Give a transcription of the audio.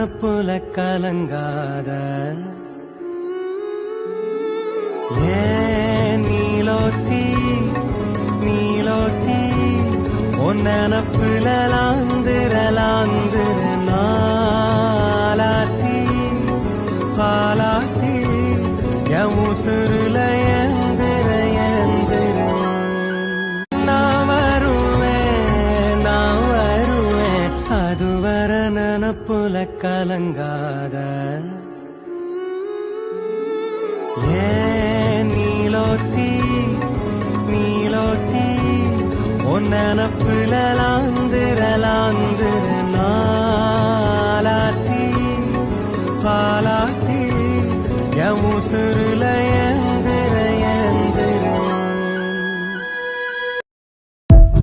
நனப்புல கலங்காத ஏன் நீலோத்தி நீலோத்தி உன் நனப்புல லாந்திர நாளாத்தி பாலாத்தி என் உசுருல ஏந்திர நான் வருவேன் அதுவர நனப்புல கலங்காத ஏன் நீலோத்தி நீலோத்தி உன் நனப்புல லாந்திர நாளாத்தி பாலாத்தி என் உசுருல